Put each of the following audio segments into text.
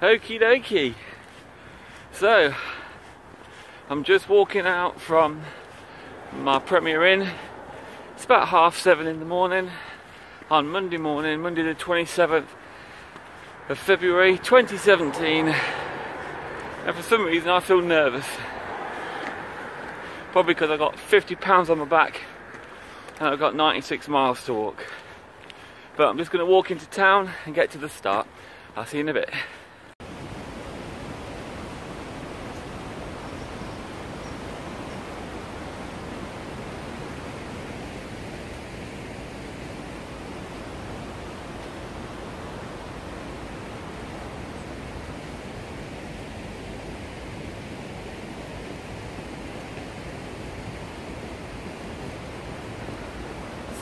Okie dokie. So, I'm just walking out from my Premier Inn. It's about 7:30 in the morning on Monday morning, Monday the 27th of February 2017. And for some reason I feel nervous. Probably because I've got 50 pounds on my back and I've got 96 miles to walk. But I'm just going to walk into town and get to the start. I'll see you in a bit.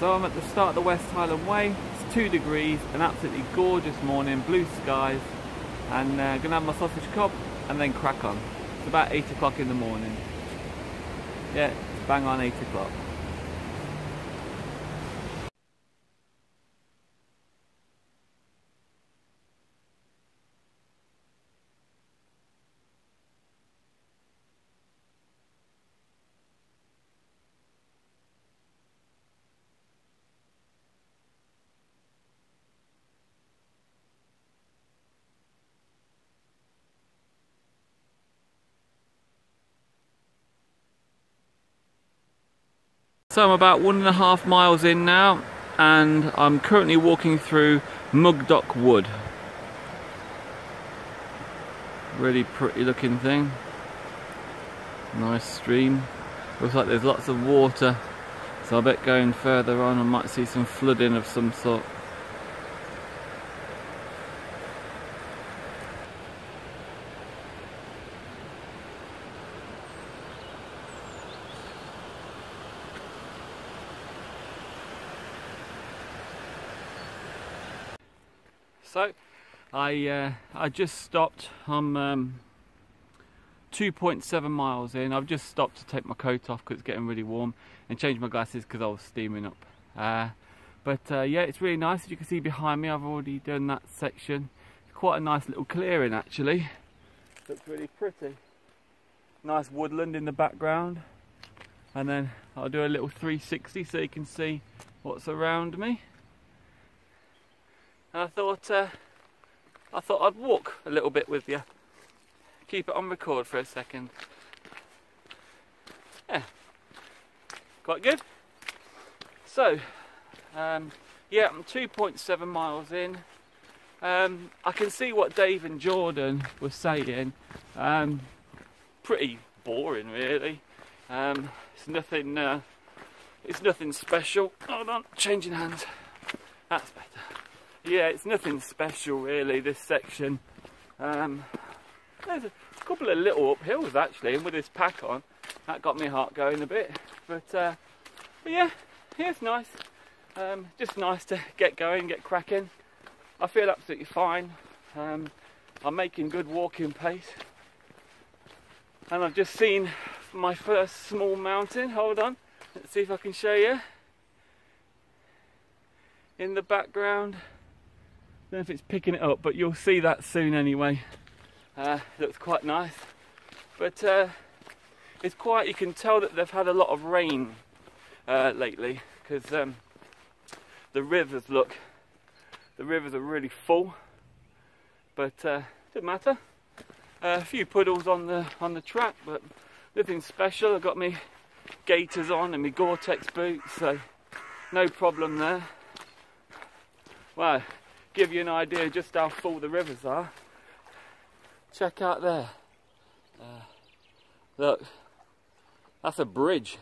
So I'm at the start of the West Highland Way. It's 2 degrees, an absolutely gorgeous morning, blue skies, and gonna have my sausage cob and then crack on. It's about 8 o'clock in the morning. Yeah, it's bang on 8 o'clock. So I'm about 1.5 miles in now, and I'm currently walking through Mugdock Wood. Really pretty looking thing. Nice stream. Looks like there's lots of water, so I bet going further on I might see some flooding of some sort. So I just stopped. I'm 2.7 miles in. I've just stopped to take my coat off because it's getting really warm and change my glasses because I was steaming up. Yeah, it's really nice. As you can see behind me, I've already done that section. It's quite a nice little clearing actually. Looks really pretty. Nice woodland in the background, and then I'll do a little 360 so you can see what's around me. And I thought I'd walk a little bit with you. Keep it on record for a second. Yeah, quite good. So, yeah, I'm 2.7 miles in. I can see what Dave and Jordan were saying. Pretty boring, really. It's nothing special. Hold on, changing hands. That's better. Yeah, it's nothing special really, this section. There's a couple of little uphills actually, and with this pack on, that got my heart going a bit. But yeah, it's nice. Just nice to get going, get cracking. I feel absolutely fine. I'm making good walking pace. And I've just seen my first small mountain. Hold on, let's see if I can show you. In the background. I don't know if it's picking it up, but you'll see that soon anyway. Looks quite nice, but it's quite, you can tell that they've had a lot of rain lately, because the rivers are really full, but doesn't matter. A few puddles on the track, but nothing special. I've got my gaiters on and my Gore-Tex boots, so no problem there. Wow. Give you an idea just how full the rivers are. Check out there. Look, that's a bridge.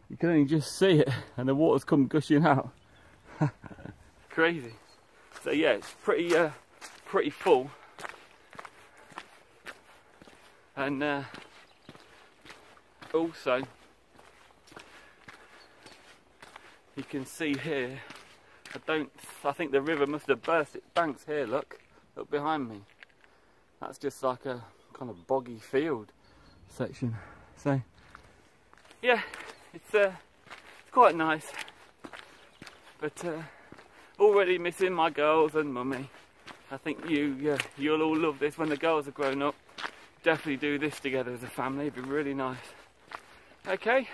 You can only just see it, and the water's come gushing out. Crazy. So yeah, it's pretty full. And also, you can see here. I think the river must have burst its banks here, look behind me. That's just like a kind of boggy field section. So, yeah, it's quite nice. But already missing my girls and mummy. I think you'll all love this when the girls are grown up. Definitely do this together as a family, it'd be really nice. Okay,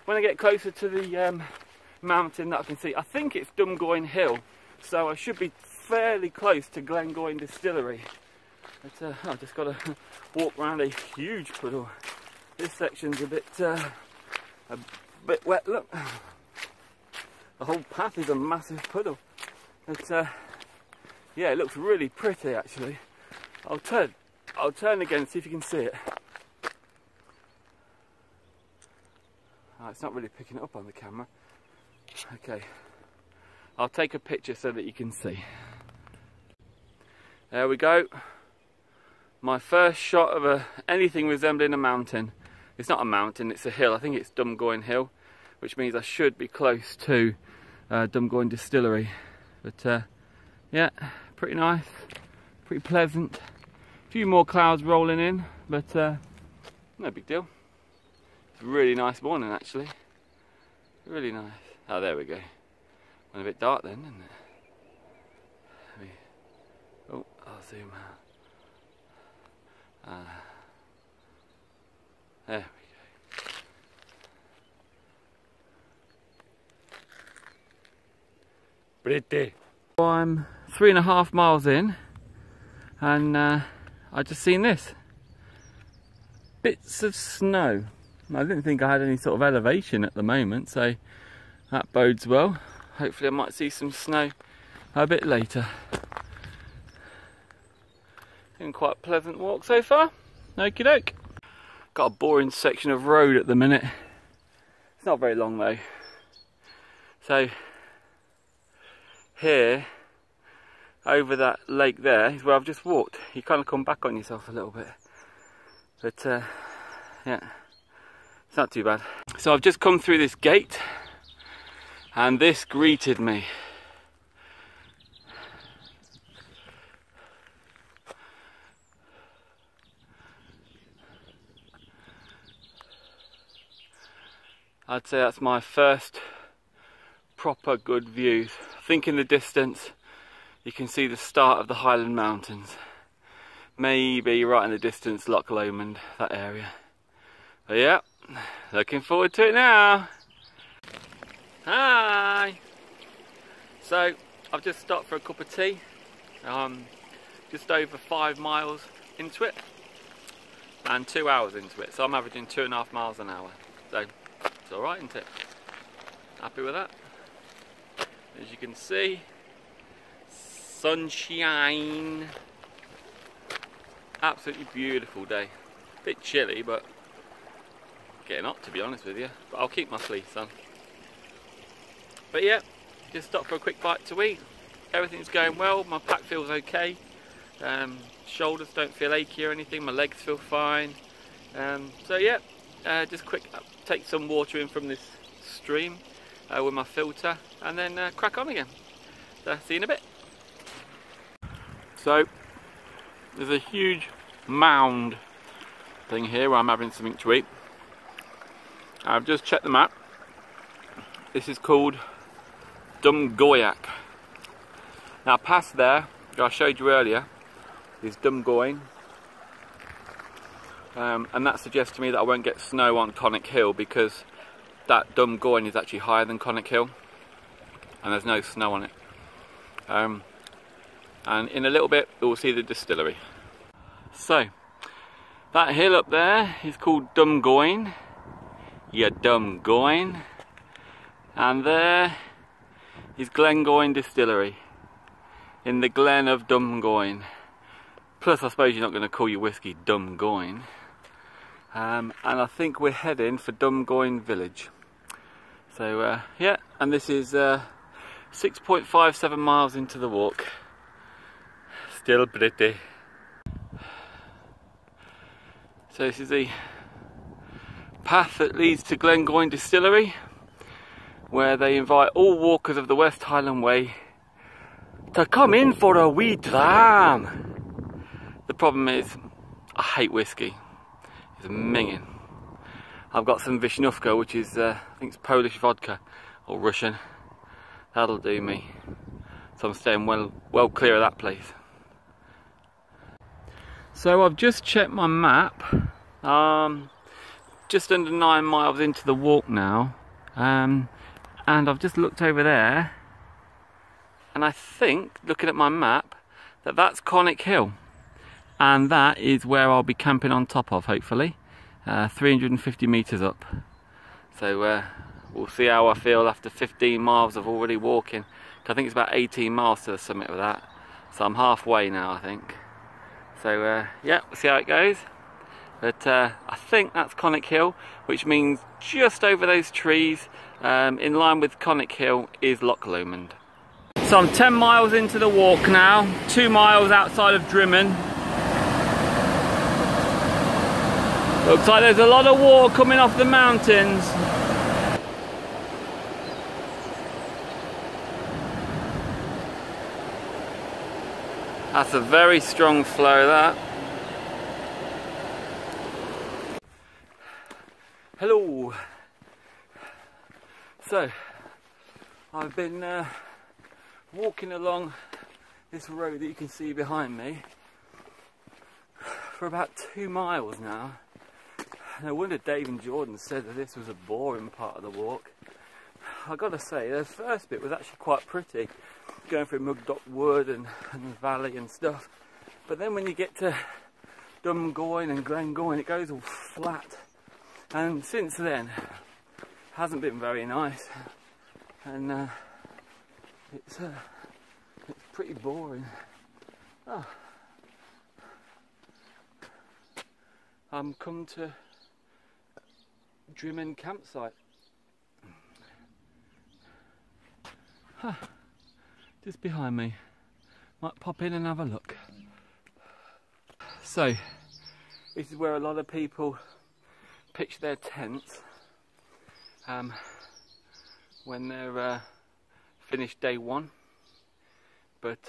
when I get closer to the mountain that I can see, I think it's Dumgoyne Hill, so I should be fairly close to Glengoyne Distillery. But I've just got to walk around a huge puddle. This section's a bit wet, look. The whole path is a massive puddle. But yeah, it looks really pretty actually. I'll turn again, see if you can see it. Oh, it's not really picking it up on the camera. Okay, I'll take a picture so that you can see. There we go. My first shot of anything resembling a mountain. It's not a mountain, it's a hill. I think it's Dumgoyne Hill, which means I should be close to Dumgoyne Distillery. But yeah, pretty nice, pretty pleasant. A few more clouds rolling in, but no big deal. It's a really nice morning actually. Really nice. Oh, there we go. Went a bit dark then, didn't it? Oh, I'll zoom out. There we go. Pretty. I'm 3.5 miles in, and I just seen this. Bits of snow. I didn't think I had any sort of elevation at the moment, so that bodes well. Hopefully I might see some snow a bit later. Been quite a pleasant walk so far. Okie doke. Got a boring section of road at the minute. It's not very long though. So here, over that lake there, is where I've just walked. You kind of come back on yourself a little bit. But yeah, it's not too bad. So I've just come through this gate and this greeted me. I'd say that's my first proper good view. I think in the distance you can see the start of the Highland Mountains. Maybe right in the distance Loch Lomond, that area. But yeah, looking forward to it now. Hi! So I've just stopped for a cup of tea. Just over 5 miles into it and 2 hours into it. So I'm averaging 2.5 miles an hour. So it's alright, isn't it? Happy with that. As you can see, sunshine. Absolutely beautiful day. Bit chilly, but getting up to be honest with you. But I'll keep my fleece on. But yeah, just stopped for a quick bite to eat. Everything's going well. My pack feels okay. Shoulders don't feel achy or anything. My legs feel fine. So yeah, just quick take some water in from this stream with my filter, and then crack on again. So see you in a bit. So there's a huge mound thing here where I'm having something to eat. I've just checked the map. This is called Dumgoyak. Now past there, I showed you earlier, is Dumgoyne. And that suggests to me that I won't get snow on Conic Hill, because that Dumgoyne is actually higher than Conic Hill and there's no snow on it. And in a little bit we'll see the distillery. So that hill up there is called Dumgoyne. Yeah, Dumgoyne. And there is Glengoyne Distillery in the Glen of Dumgoyne. Plus I suppose you're not going to call your whiskey Dumgoyne. And I think we're heading for Dumgoyne Village. So yeah, and this is 6.57 miles into the walk. Still pretty. So this is the path that leads to Glengoyne Distillery, where they invite all walkers of the West Highland Way to come in for a wee dram. The problem is, I hate whiskey. It's minging. I've got some Wisnówka, which is, I think it's Polish vodka, or Russian. That'll do me. So I'm staying well clear of that place. So I've just checked my map, just under 9 miles into the walk now, and I've just looked over there, and I think, looking at my map, that that's Conic Hill, and that is where I'll be camping on top of, hopefully, 350 metres up. So we'll see how I feel after 15 miles of already walking. I think it's about 18 miles to the summit of that, so I'm halfway now, I think. So yeah, we'll see how it goes. But I think that's Conic Hill, which means just over those trees, in line with Conic Hill, is Loch Lomond. So I'm 10 miles into the walk now, 2 miles outside of Drimmen. Looks like there's a lot of water coming off the mountains. That's a very strong flow, that. Hello. So, I've been walking along this road that you can see behind me for about 2 miles now. No wonder Dave and Jordan said that this was a boring part of the walk. I gotta say, the first bit was actually quite pretty, going through Mugdock Wood and the valley and stuff. But then when you get to Dumgoyne and Glengoyne, it goes all flat. And since then, it hasn't been very nice. And it's pretty boring. Oh. I'm come to Drimmen campsite. Huh. Just behind me. Might pop in and have a look. So, this is where a lot of people pitch their tents when they're finished day one. But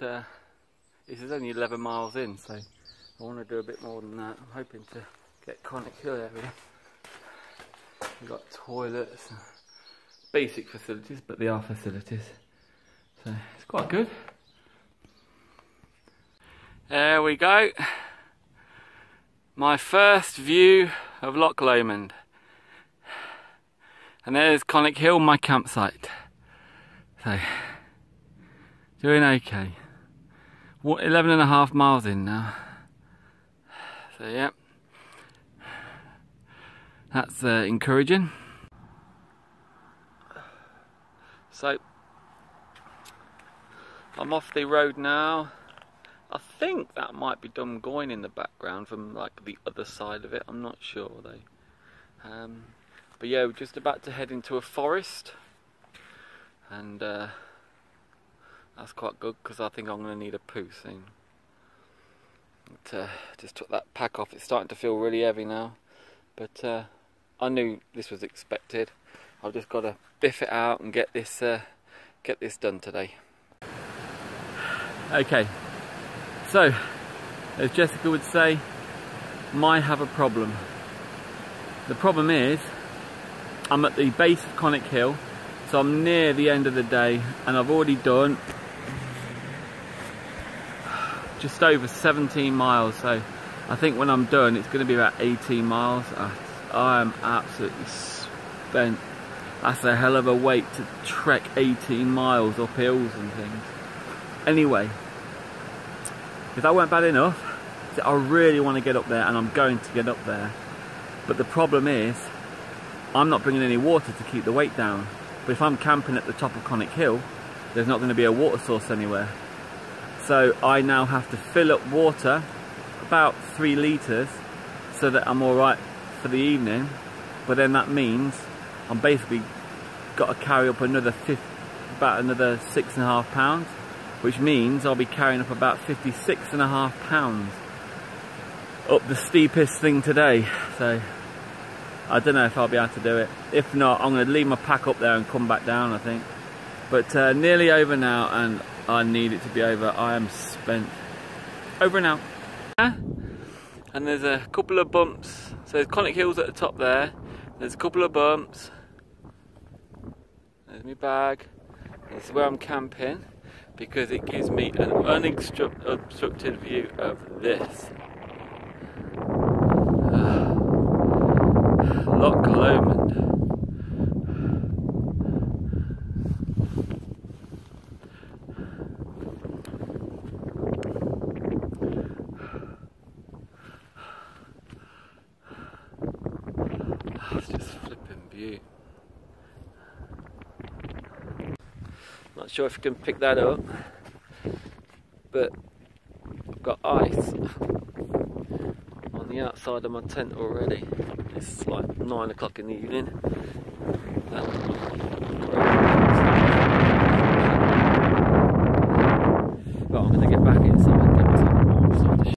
this is only 11 miles in, so I want to do a bit more than that. I'm hoping to get Conic Hill area. We've got toilets, basic facilities, but they are facilities. So it's quite good. There we go. My first view of Loch Lomond. And there's Conic Hill, my campsite. So, doing okay. 11.5 miles in now. So yeah, that's encouraging. So, I'm off the road now. I think that might be Dumgoyne in the background from like the other side of it. I'm not sure though. But yeah, we're just about to head into a forest, and that's quite good because I think I'm going to need a poo soon. But, just took that pack off. It's starting to feel really heavy now, but I knew this was expected. I've just got to biff it out and get this done today. Okay, so as Jessica would say, might have a problem. The problem is I'm at the base of Conic Hill, so I'm near the end of the day, and I've already done just over 17 miles. So I think when I'm done, it's going to be about 18 miles. I am absolutely spent. That's a hell of a weight to trek 18 miles up hills and things. Anyway, if that weren't bad enough, I really want to get up there, and I'm going to get up there. But the problem is, I'm not bringing any water to keep the weight down. But if I'm camping at the top of Conic Hill, there's not going to be a water source anywhere. So I now have to fill up water, about 3 litres, so that I'm alright for the evening. But then that means I'm basically got to carry up about another 6.5 pounds, which means I'll be carrying up about 56.5 pounds up the steepest thing today. So I don't know if I'll be able to do it. If not, I'm going to leave my pack up there and come back down, I think. But nearly over now, and I need it to be over. I am spent. Over and out. And there's a couple of bumps. So there's Conic Hill's at the top there. There's a couple of bumps. There's my bag. This is where I'm camping, because it gives me an unobstructed view of this. It's just flipping beaut. Not sure if you can pick that up, but I've got ice on the outside of my tent already. It's like 9 o'clock in the evening. But I'm going to get back inside and get myself a warm side of shit.